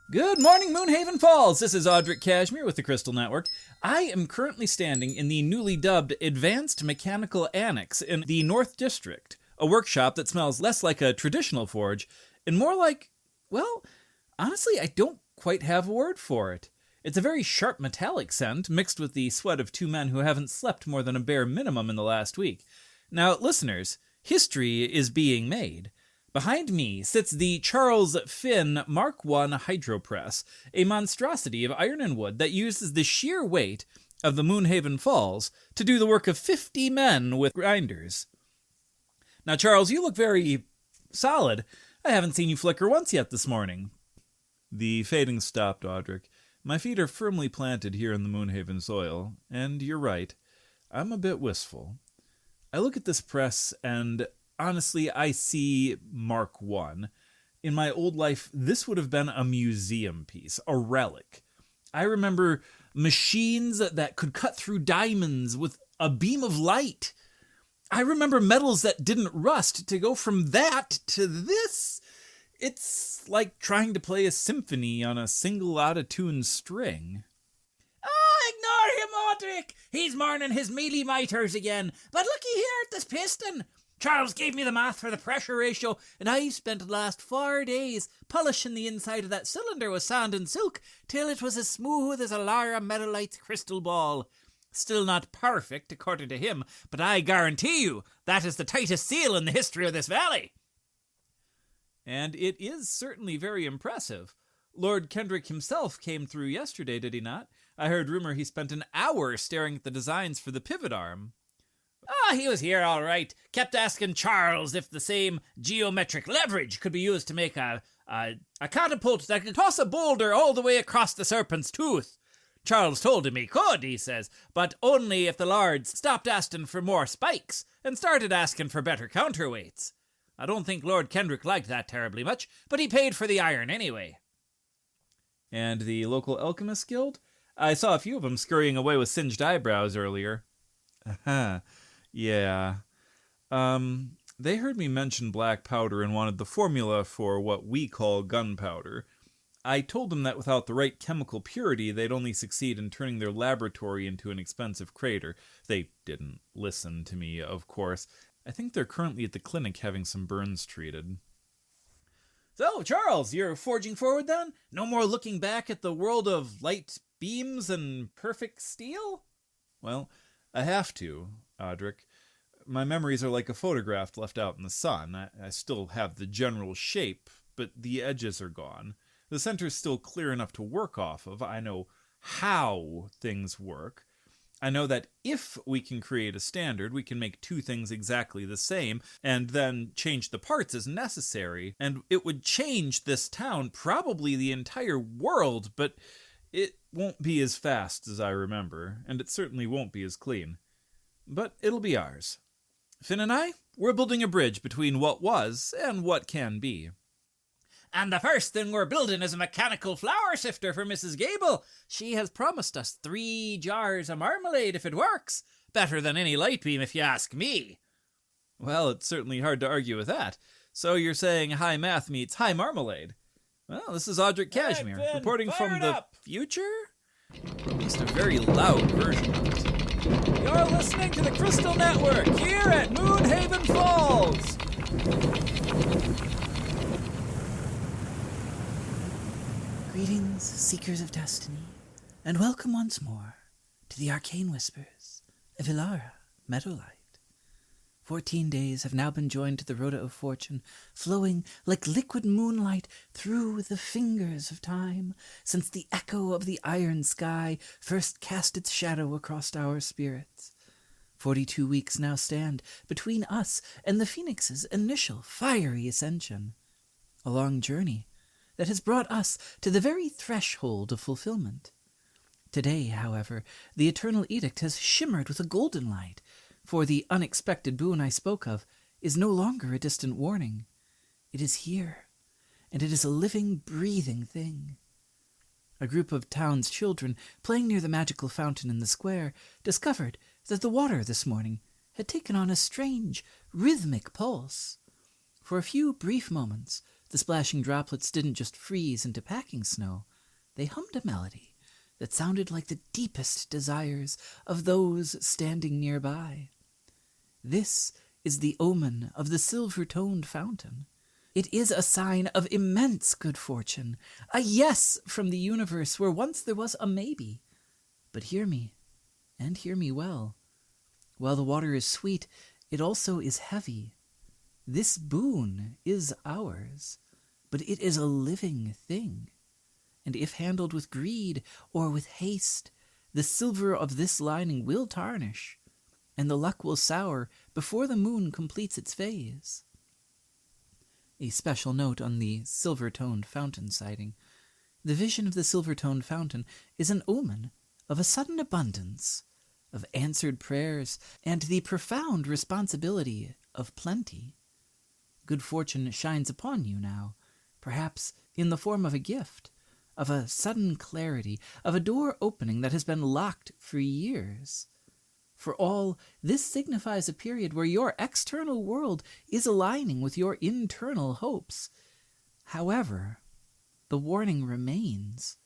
Good morning, Moonhaven Falls! This is Audrick Cashmere with the Crystal Network. I am currently standing in the newly dubbed Advanced Mechanical Annex in the North District, a workshop that smells less like a traditional forge and more like, well, honestly, I don't quite have a word for it. It's a very sharp metallic scent mixed with the sweat of two men who haven't slept more than a bare minimum in the last week. Now, listeners, history is being made. Behind me sits the Charles Finn Mark I Hydropress, a monstrosity of iron and wood that uses the sheer weight of the Moonhaven Falls to do the work of 50 men with grinders. Now, Charles, you look very solid. I haven't seen you flicker once yet this morning. The fading stopped, Audrick. My feet are firmly planted here in the Moonhaven soil, and you're right, I'm a bit wistful. I look at this press and honestly, I see Mark I. In my old life, this would have been a museum piece, a relic. I remember machines that could cut through diamonds with a beam of light. I remember metals that didn't rust. To go from that to this, it's like trying to play a symphony on a single out-of-tune string. Oh, ignore him, Audrick! He's mourning his mealy miters again. But looky here at this piston. Charles gave me the math for the pressure ratio, and I've spent the last 4 days polishing the inside of that cylinder with sand and silk till it was as smooth as Elara Meadowlight's crystal ball. Still not perfect, according to him, but I guarantee you that is the tightest seal in the history of this valley. And it is certainly very impressive. Lord Kendrick himself came through yesterday, did he not? I heard rumor he spent an hour staring at the designs for the pivot arm. He was here all right. Kept asking Charles if the same geometric leverage could be used to make a catapult that could toss a boulder all the way across the serpent's tooth. Charles told him he could, he says, but only if the lords stopped asking for more spikes and started asking for better counterweights. I don't think Lord Kendrick liked that terribly much, but he paid for the iron anyway. And the local alchemist guild? I saw a few of them scurrying away with singed eyebrows earlier. Yeah. They heard me mention black powder and wanted the formula for what we call gunpowder. I told them that without the right chemical purity, they'd only succeed in turning their laboratory into an expensive crater. They didn't listen to me, of course. I think they're currently at the clinic having some burns treated. So, Charles, you're forging forward then? No more looking back at the world of light beams and perfect steel? Well, I have to, Audrick. My memories are like a photograph left out in the sun. I still have the general shape, but the edges are gone. The center's still clear enough to work off of. I know how things work. I know that if we can create a standard, we can make two things exactly the same, and then change the parts as necessary, and it would change this town, probably the entire world, but it won't be as fast as I remember, and it certainly won't be as clean. But it'll be ours. Finn and I, we're building a bridge between what was and what can be. And the first thing we're building is a mechanical flour sifter for Mrs. Gable. She has promised us 3 jars of marmalade if it works. Better than any light beam, if you ask me. Well, it's certainly hard to argue with that. So you're saying high math meets high marmalade. Well, this is Audrick Cashmere, reporting from the future? Or at least a very loud version of it. You're listening to the Crystal Network, here at Moonhaven Falls! Greetings, seekers of destiny, and welcome once more to the arcane whispers of Elara, Meadowlight. 14 days have now been joined to the Rhoda of Fortune, flowing like liquid moonlight through the fingers of time, since the echo of the iron sky first cast its shadow across our spirits. 42 weeks now stand between us and the Phoenix's initial fiery ascension. A long journey that has brought us to the very threshold of fulfillment. Today, however, the eternal edict has shimmered with a golden light, for the unexpected boon I spoke of is no longer a distant warning. It is here, and it is a living, breathing thing. A group of town's children, playing near the magical fountain in the square, discovered that the water this morning had taken on a strange, rhythmic pulse. For a few brief moments, The splashing droplets didn't just freeze into packing snow. They hummed a melody that sounded like the deepest desires of those standing nearby. This is the omen of the silver-toned fountain. It is a sign of immense good fortune, a yes from the universe where once there was a maybe. But hear me, and hear me well. While the water is sweet, it also is heavy. This boon is ours, but it is a living thing. And if handled with greed or with haste, the silver of this lining will tarnish, and the luck will sour before the moon completes its phase. A special note on the silver-toned fountain sighting. The vision of the silver-toned fountain is an omen of a sudden abundance, of answered prayers, and the profound responsibility of plenty. Good fortune shines upon you now, perhaps in the form of a gift, of a sudden clarity, of a door opening that has been locked for years. For all, this signifies a period where your external world is aligning with your internal hopes. However, the warning remains.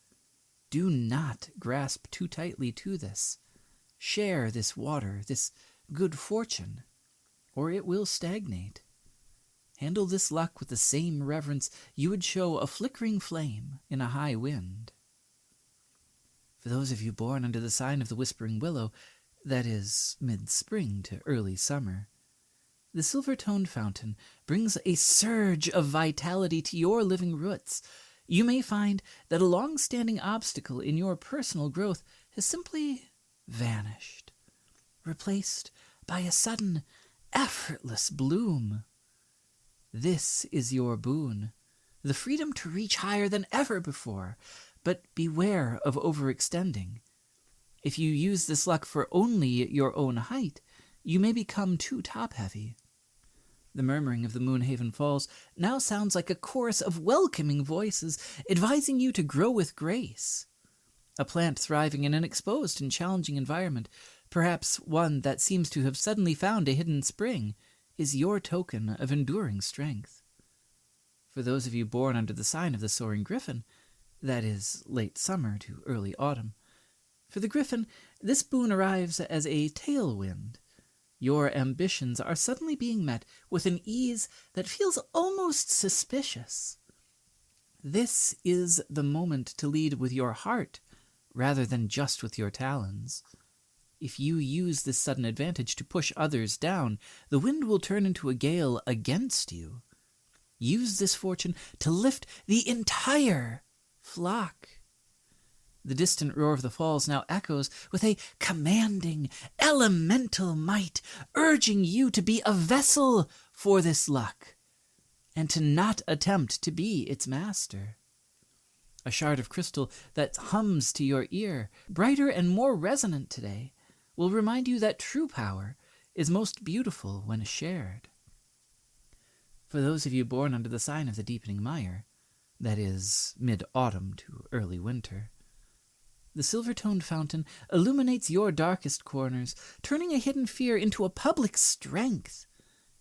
Do not grasp too tightly to this. Share this water, this good fortune, or it will stagnate. Handle this luck with the same reverence you would show a flickering flame in a high wind. For those of you born under the sign of the Whispering Willow, that is, mid-spring to early summer, the silver-toned fountain brings a surge of vitality to your living roots. You may find that a long-standing obstacle in your personal growth has simply vanished, replaced by a sudden, effortless bloom. This is your boon, the freedom to reach higher than ever before, but beware of overextending. If you use this luck for only your own height, you may become too top-heavy. The murmuring of the Moonhaven Falls now sounds like a chorus of welcoming voices advising you to grow with grace. A plant thriving in an exposed and challenging environment, perhaps one that seems to have suddenly found a hidden spring, is your token of enduring strength. For those of you born under the sign of the Soaring Griffin, that is, late summer to early autumn, for the Griffin, this boon arrives as a tailwind. Your ambitions are suddenly being met with an ease that feels almost suspicious. This is the moment to lead with your heart rather than just with your talons. If you use this sudden advantage to push others down, the wind will turn into a gale against you. Use this fortune to lift the entire flock. The distant roar of the falls now echoes with a commanding, elemental might, urging you to be a vessel for this luck, and to not attempt to be its master. A shard of crystal that hums to your ear, brighter and more resonant today, will remind you that true power is most beautiful when shared. For those of you born under the sign of the Deepening Mire, that is, mid-autumn to early winter, the silver-toned fountain illuminates your darkest corners, turning a hidden fear into a public strength.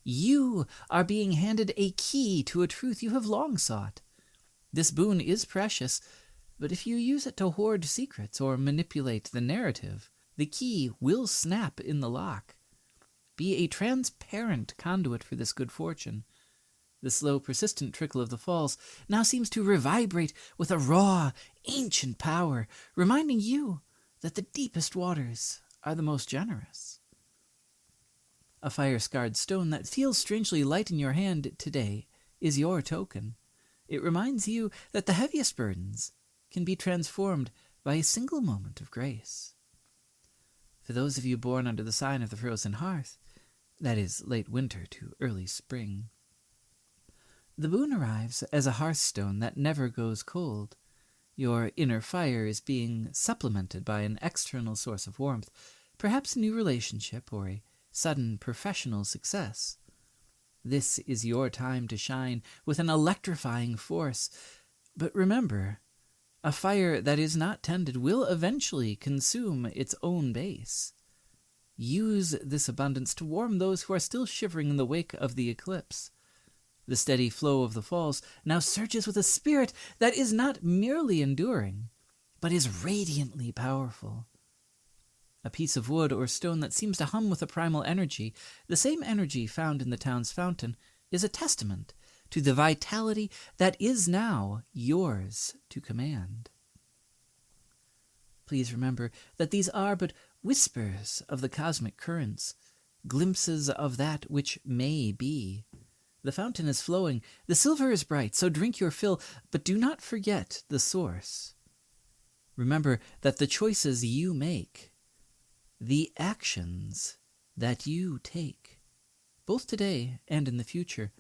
You are being handed a key to a truth you have long sought. This boon is precious, but if you use it to hoard secrets or manipulate the narrative, the key will snap in the lock. Be a transparent conduit for this good fortune. The slow, persistent trickle of the falls now seems to reverberate with a raw, ancient power, reminding you that the deepest waters are the most generous. A fire-scarred stone that feels strangely light in your hand today is your token. It reminds you that the heaviest burdens can be transformed by a single moment of grace. For those of you born under the sign of the frozen hearth, that is, late winter to early spring, the boon arrives as a hearthstone that never goes cold. Your inner fire is being supplemented by an external source of warmth, perhaps a new relationship or a sudden professional success. This is your time to shine with an electrifying force. But remember, a fire that is not tended will eventually consume its own base. Use this abundance to warm those who are still shivering in the wake of the eclipse. The steady flow of the falls now surges with a spirit that is not merely enduring, but is radiantly powerful. A piece of wood or stone that seems to hum with a primal energy, the same energy found in the town's fountain, is a testament to the vitality that is now yours to command. Please remember that these are but whispers of the cosmic currents, glimpses of that which may be. The fountain is flowing, the silver is bright, so drink your fill, but do not forget the source. Remember that the choices you make, the actions that you take, both today and in the future,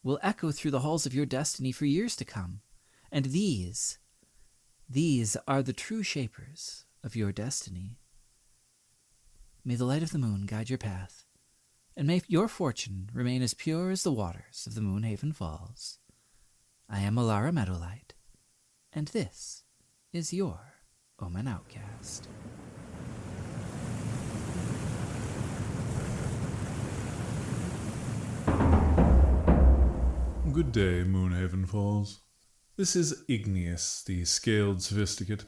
will echo through the halls of your destiny for years to come. And these are the true shapers of your destiny. May the light of the moon guide your path, and may your fortune remain as pure as the waters of the Moonhaven Falls. I am Elara Meadowlight, and this is your Omen Outcast. Good day, Moonhaven Falls. This is Ignis, the Scaled Sophisticate.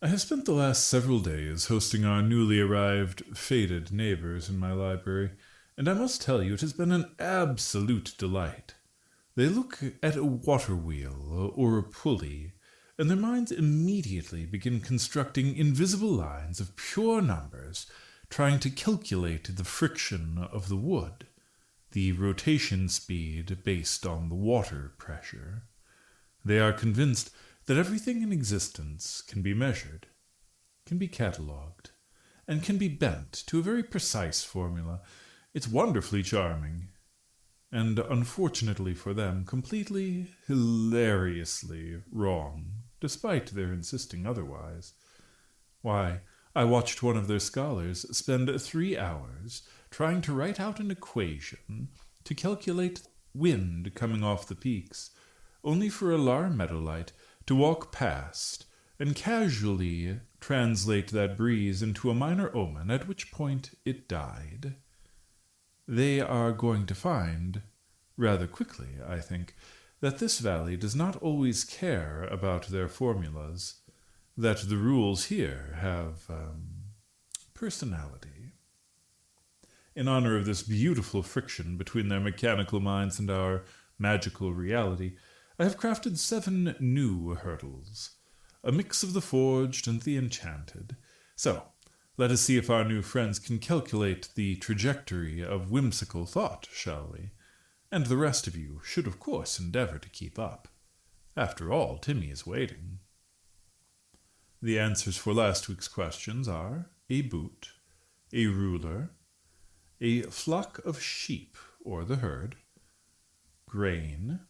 I have spent the last several days hosting our newly arrived faded neighbors in my library, and I must tell you it has been an absolute delight. They look at a water wheel or a pulley, and their minds immediately begin constructing invisible lines of pure numbers, trying to calculate the friction of the wood, the rotation speed based on the water pressure. They are convinced that everything in existence can be measured, can be catalogued, and can be bent to a very precise formula. It's wonderfully charming, and unfortunately for them, completely, hilariously wrong, despite their insisting otherwise. Why, I watched one of their scholars spend 3 hours trying to write out an equation to calculate wind coming off the peaks, only for Elara Meadowlight to walk past and casually translate that breeze into a minor omen, at which point it died. They are going to find, rather quickly, I think, that this valley does not always care about their formulas, that the rules here have personality. In honor of this beautiful friction between their mechanical minds and our magical reality, I have crafted 7 new hurdles, a mix of the forged and the enchanted. So, let us see if our new friends can calculate the trajectory of whimsical thought, shall we? And the rest of you should, of course, endeavor to keep up. After all, Timmy is waiting. The answers for last week's questions are a boot, a ruler, a flock of sheep, or the herd, grain,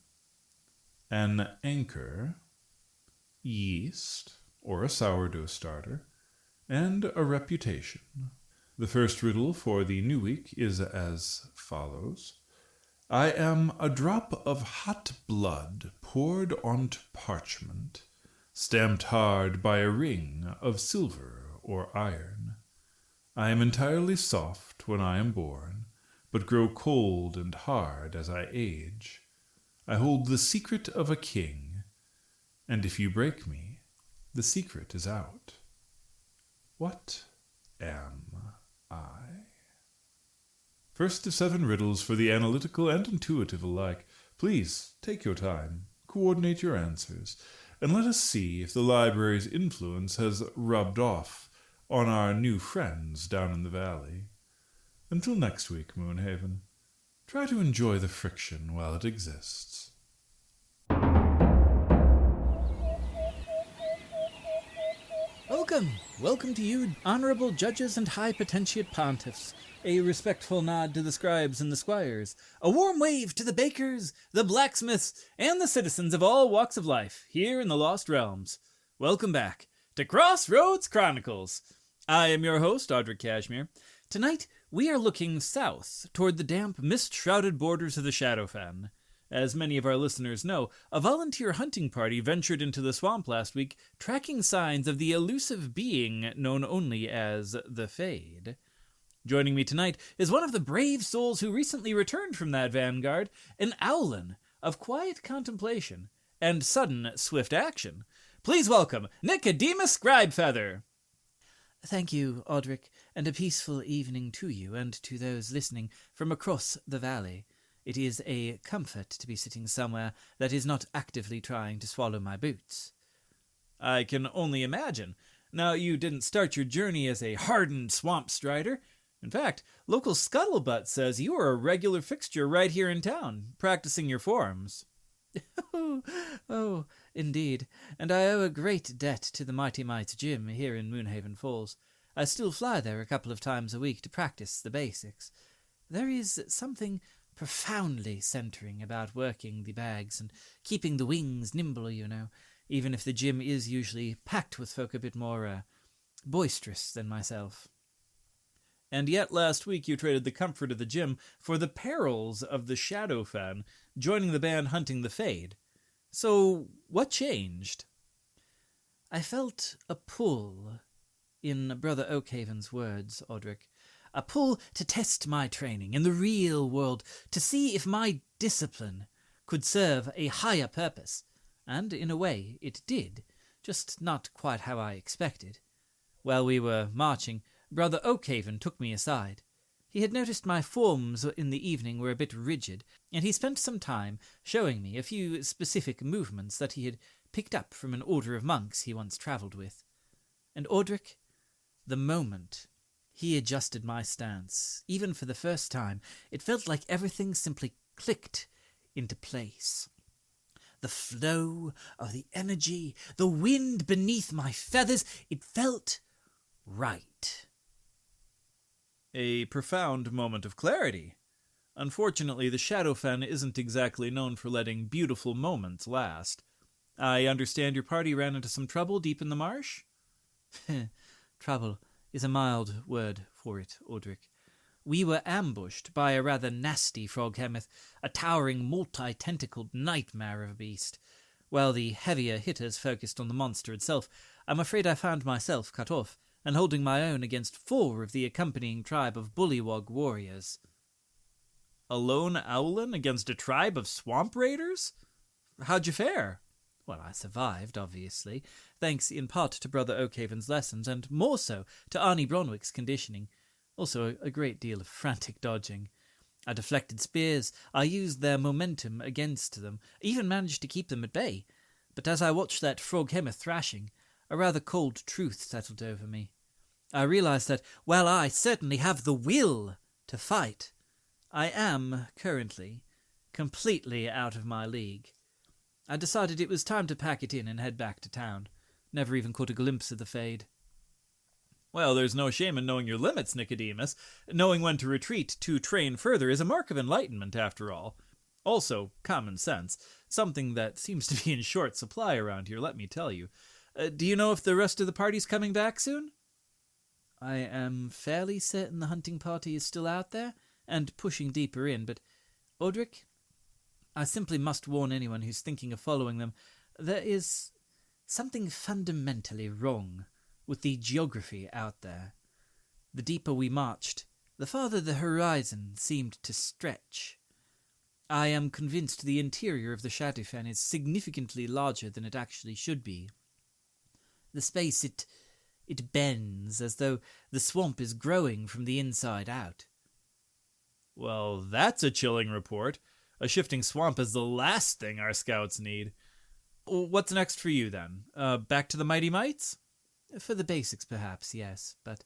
an anchor, yeast, or a sourdough starter, and a reputation. The first riddle for the new week is as follows. I am a drop of hot blood poured onto parchment, stamped hard by a ring of silver or iron. I am entirely soft when I am born, but grow cold and hard as I age. I hold the secret of a king, and if you break me, the secret is out. What am I? First of 7 riddles for the analytical and intuitive alike. Please take your time, coordinate your answers, and let us see if the library's influence has rubbed off on our new friends down in the valley. Until next week, Moonhaven, try to enjoy the friction while it exists. Welcome to you, honorable judges and high potentiate pontiffs. A respectful nod to the scribes and the squires. A warm wave to the bakers, the blacksmiths, and the citizens of all walks of life here in the Lost Realms. Welcome back to Crossroads Chronicles. I am your host, Audrick Cashmere. Tonight, we are looking south toward the damp, mist-shrouded borders of the Shadowfen. As many of our listeners know, a volunteer hunting party ventured into the swamp last week, tracking signs of the elusive being known only as the Fade. Joining me tonight is one of the brave souls who recently returned from that vanguard, an Owlin of quiet contemplation and sudden, swift action. Please welcome Nicodemus Scribefeather. Thank you, Audrick, and a peaceful evening to you and to those listening from across the valley. It is a comfort to be sitting somewhere that is not actively trying to swallow my boots. I can only imagine. Now, you didn't start your journey as a hardened swamp strider. In fact, local scuttlebutt says you are a regular fixture right here in town, practicing your forms. Oh, indeed, and I owe a great debt to the Mighty Might's gym here in Moonhaven Falls. I still fly there a couple of times a week to practice the basics. There is something profoundly centering about working the bags and keeping the wings nimble, you know, even if the gym is usually packed with folk a bit more boisterous than myself. And yet last week you traded the comfort of the gym for the perils of the Shadowfen, joining the band hunting the Fade. So, what changed? I felt a pull, in Brother Oakhaven's words, Audrick. A pull to test my training in the real world, to see if my discipline could serve a higher purpose. And, in a way, it did, just not quite how I expected. While we were marching, Brother Oakhaven took me aside. He had noticed my forms in the evening were a bit rigid, and he spent some time showing me a few specific movements that he had picked up from an order of monks he once travelled with. And Audrick, the moment he adjusted my stance, even for the first time, it felt like everything simply clicked into place. The flow of the energy, the wind beneath my feathers, it felt right. A profound moment of clarity. Unfortunately, the Shadowfen isn't exactly known for letting beautiful moments last. I understand your party ran into some trouble deep in the marsh? Trouble is a mild word for it, Audrick. We were ambushed by a rather nasty froghemoth, a towering, multi-tentacled nightmare of a beast. While the heavier hitters focused on the monster itself, I'm afraid I found myself cut off, and holding my own against 4 of the accompanying tribe of bullywog warriors. A lone Owlin against a tribe of swamp raiders? How'd you fare? Well, I survived, obviously, thanks in part to Brother Oakhaven's lessons, and more so to Arnie Bronwick's conditioning. Also a great deal of frantic dodging. I deflected spears, I used their momentum against them, even managed to keep them at bay. But as I watched that froghemoth thrashing, a rather cold truth settled over me. I realized that, while I certainly have the will to fight, I am, currently, completely out of my league. I decided it was time to pack it in and head back to town. Never even caught a glimpse of the Fade. Well, there's no shame in knowing your limits, Nicodemus. Knowing when to retreat to train further is a mark of enlightenment, after all. Also, common sense. Something that seems to be in short supply around here, let me tell you. Do you know if the rest of the party's coming back soon? I am fairly certain the hunting party is still out there, and pushing deeper in, but, Audrick, I simply must warn anyone who's thinking of following them. There is something fundamentally wrong with the geography out there. The deeper we marched, the farther the horizon seemed to stretch. I am convinced the interior of the Shadowfen is significantly larger than it actually should be. The space, it bends, as though the swamp is growing from the inside out. Well, that's a chilling report. A shifting swamp is the last thing our scouts need. What's next for you, then? Back to the Mighty Mites? For the basics, perhaps, yes, but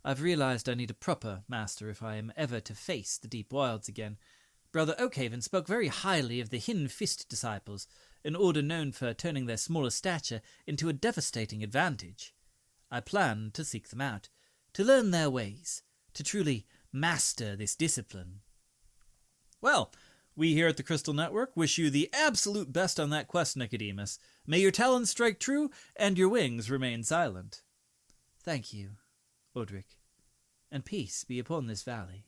I've realized I need a proper master if I am ever to face the deep wilds again. Brother Oakhaven spoke very highly of the Hin Fist disciples, an order known for turning their smaller stature into a devastating advantage. I plan to seek them out, to learn their ways, to truly master this discipline. Well, we here at the Crystal Network wish you the absolute best on that quest, Nicodemus. May your talons strike true and your wings remain silent. Thank you, Audrick, and peace be upon this valley.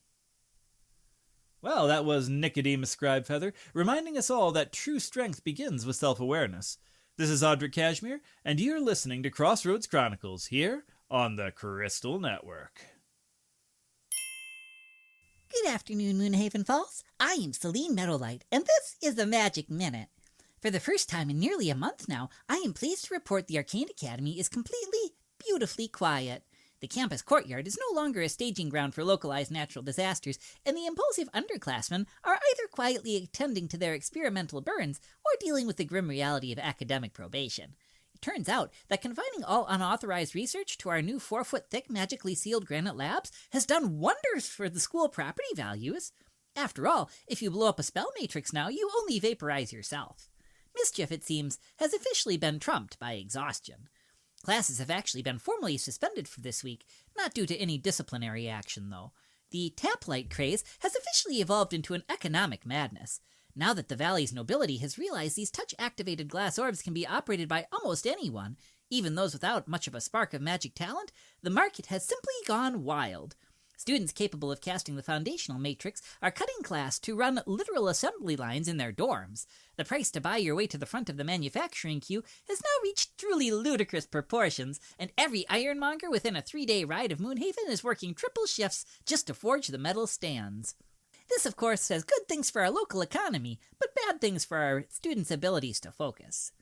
Well, that was Nicodemus Scribefeather, reminding us all that true strength begins with self-awareness. This is Audrick Cashmere, and you're listening to Crossroads Chronicles here on the Crystal Network. Good afternoon, Moonhaven Falls. I am Selene Meadowlight, and this is the Magic Minute. For the first time in nearly a month now, I am pleased to report the Arcane Academy is completely, beautifully quiet. The campus courtyard is no longer a staging ground for localized natural disasters, and the impulsive underclassmen are either quietly attending to their experimental burns or dealing with the grim reality of academic probation. It turns out that confining all unauthorized research to our new 4-foot-thick magically sealed granite labs has done wonders for the school property values. After all, if you blow up a spell matrix now, you only vaporize yourself. Mischief, it seems, has officially been trumped by exhaustion. Classes have actually been formally suspended for this week, not due to any disciplinary action, though. The taplight craze has officially evolved into an economic madness. Now that the valley's nobility has realized these touch-activated glass orbs can be operated by almost anyone, even those without much of a spark of magic talent, the market has simply gone wild. Students capable of casting the foundational matrix are cutting class to run literal assembly lines in their dorms. The price to buy your way to the front of the manufacturing queue has now reached truly ludicrous proportions, and every ironmonger within a 3-day ride of Moonhaven is working triple shifts just to forge the metal stands. This, of course, has good things for our local economy, but bad things for our students' abilities to focus.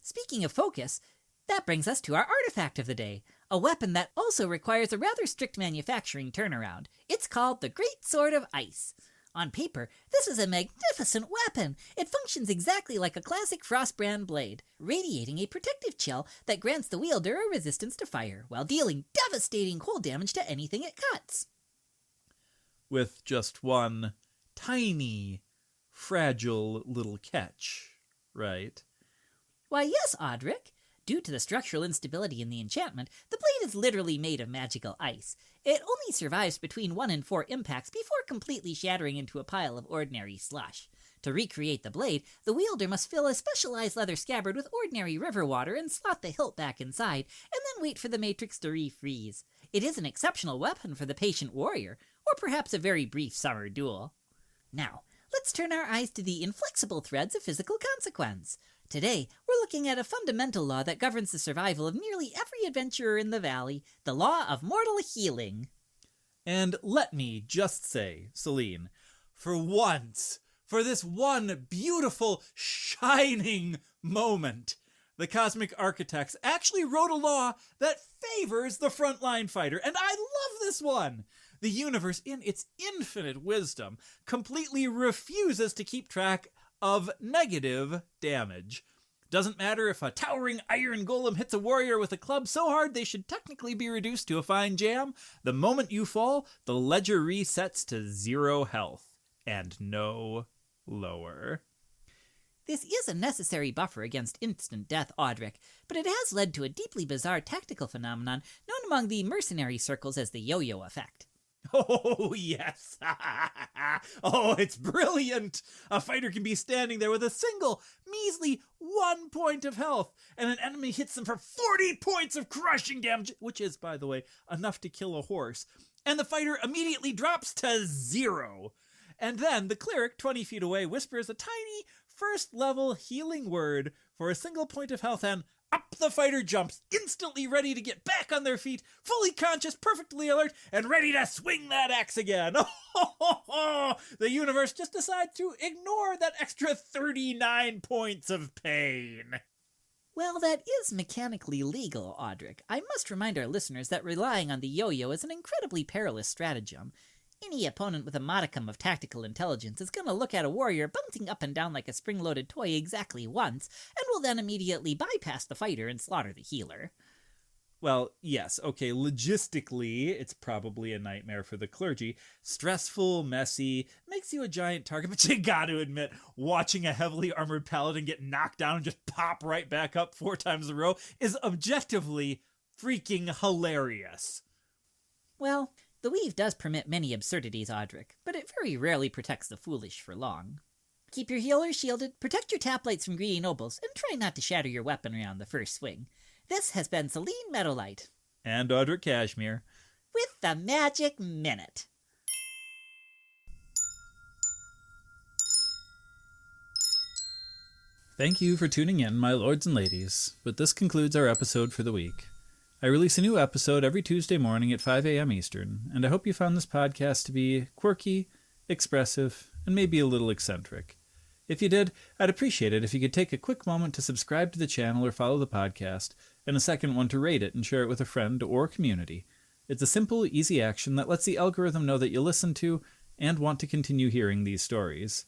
Speaking of focus, that brings us to our artifact of the day, a weapon that also requires a rather strict manufacturing turnaround. It's called the Great Sword of Ice. On paper, this is a magnificent weapon. It functions exactly like a classic Frostbrand blade, radiating a protective chill that grants the wielder a resistance to fire, while dealing devastating cold damage to anything it cuts. With just one tiny, fragile little catch, right? Why, yes, Audrick. Due to the structural instability in the enchantment, the blade is literally made of magical ice. It only survives between 1 and 4 impacts before completely shattering into a pile of ordinary slush. To recreate the blade, the wielder must fill a specialized leather scabbard with ordinary river water and slot the hilt back inside, and then wait for the matrix to refreeze. It is an exceptional weapon for the patient warrior, or perhaps a very brief summer duel. Now, let's turn our eyes to the inflexible threads of physical consequence. Today, we're looking at a fundamental law that governs the survival of nearly every adventurer in the valley, the law of mortal healing. And let me just say, Selene, for once, for this one beautiful, shining moment, the Cosmic Architects actually wrote a law that favors the frontline fighter, and I love this one! The universe, in its infinite wisdom, completely refuses to keep track of negative damage. Doesn't matter if a towering iron golem hits a warrior with a club so hard they should technically be reduced to a fine jam. The moment you fall, the ledger resets to 0 health, and no lower. This is a necessary buffer against instant death, Audrick, but it has led to a deeply bizarre tactical phenomenon known among the mercenary circles as the yo-yo effect. Oh, yes. Oh, it's brilliant. A fighter can be standing there with a single, measly 1 point of health, and an enemy hits them for 40 points of crushing damage, which is, by the way, enough to kill a horse. And the fighter immediately drops to 0. And then the cleric, 20 feet away, whispers a tiny first-level healing word for a single point of health, and up the fighter jumps, instantly ready to get back on their feet, fully conscious, perfectly alert, and ready to swing that axe again. The universe just decides to ignore that extra 39 points of pain. Well, that is mechanically legal, Audrick. I must remind our listeners that relying on the yo-yo is an incredibly perilous stratagem. Any opponent with a modicum of tactical intelligence is going to look at a warrior bouncing up and down like a spring-loaded toy exactly once, and will then immediately bypass the fighter and slaughter the healer. Well, yes, okay, logistically, it's probably a nightmare for the clergy. Stressful, messy, makes you a giant target, but you gotta admit, watching a heavily armored paladin get knocked down and just pop right back up 4 times in a row is objectively freaking hilarious. Well, the weave does permit many absurdities, Audrick, but it very rarely protects the foolish for long. Keep your healers shielded, protect your taplights from greedy nobles, and try not to shatter your weaponry on the first swing. This has been Selene Meadowlight. And Audrick Cashmere. With the Magic Minute. Thank you for tuning in, my lords and ladies, but this concludes our episode for the week. I release a new episode every Tuesday morning at 5 a.m. Eastern, and I hope you found this podcast to be quirky, expressive, and maybe a little eccentric. If you did, I'd appreciate it if you could take a quick moment to subscribe to the channel or follow the podcast, and a second one to rate it and share it with a friend or community. It's a simple, easy action that lets the algorithm know that you listen to and want to continue hearing these stories.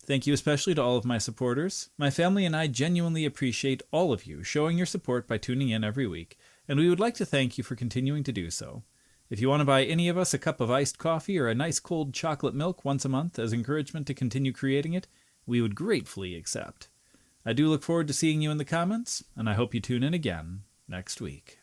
Thank you especially to all of my supporters. My family and I genuinely appreciate all of you showing your support by tuning in every week, and we would like to thank you for continuing to do so. If you want to buy any of us a cup of iced coffee or a nice cold chocolate milk once a month as encouragement to continue creating it, we would gratefully accept. I do look forward to seeing you in the comments, and I hope you tune in again next week.